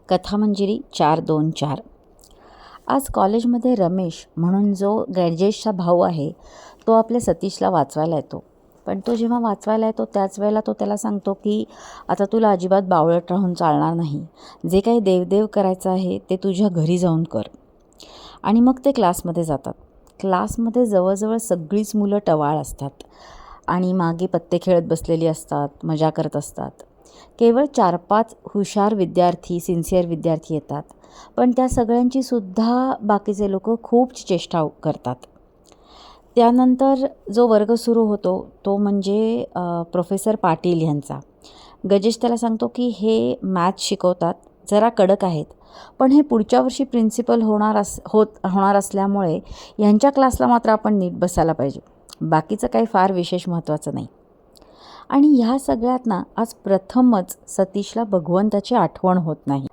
कथामंजिरी 424. आज कॉलेजमध्ये रमेश म्हणून जो गॅजेशचा भाऊ आहे तो आपल्या सतीशला वाचवायला येतो. पण तो जेव्हा वाचवायला येतो त्याच वेळेला तो त्याला सांगतो की आता तुला अजिबात बावळट राहून चालणार नाही. जे काही देवदेव करायचं आहे ते तुझ्या घरी जाऊन कर. आणि मग ते क्लासमध्ये जातात. क्लासमध्ये जवळजवळ सगळीच मुलं टवाळ असतात आणि मागे पत्ते खेळत बसलेली असतात, मजा करत असतात. केवळ 4-5 हुशार विद्यार्थी, सिन्सिअर विद्यार्थी येतात. पण त्या सगळ्यांची सुद्धा बाकीचे लोक खूप चेष्टा करतात. त्यानंतर जो वर्ग सुरू होतो तो म्हणजे प्रोफेसर पाटील यांचा. गजेश त्याला सांगतो की हे मॅथ्स शिकवतात, जरा कडक आहेत, पण हे पुढच्या वर्षी प्रिन्सिपल होणार असल्यामुळे यांच्या क्लासला मात्र आपण नीट बसायला पाहिजे. बाकीचं काही फार विशेष महत्त्वाचं नाही. आणि ह्या सगळ्यात ना आज प्रथमच सतीशला भगवंताची आठवण होत नाही.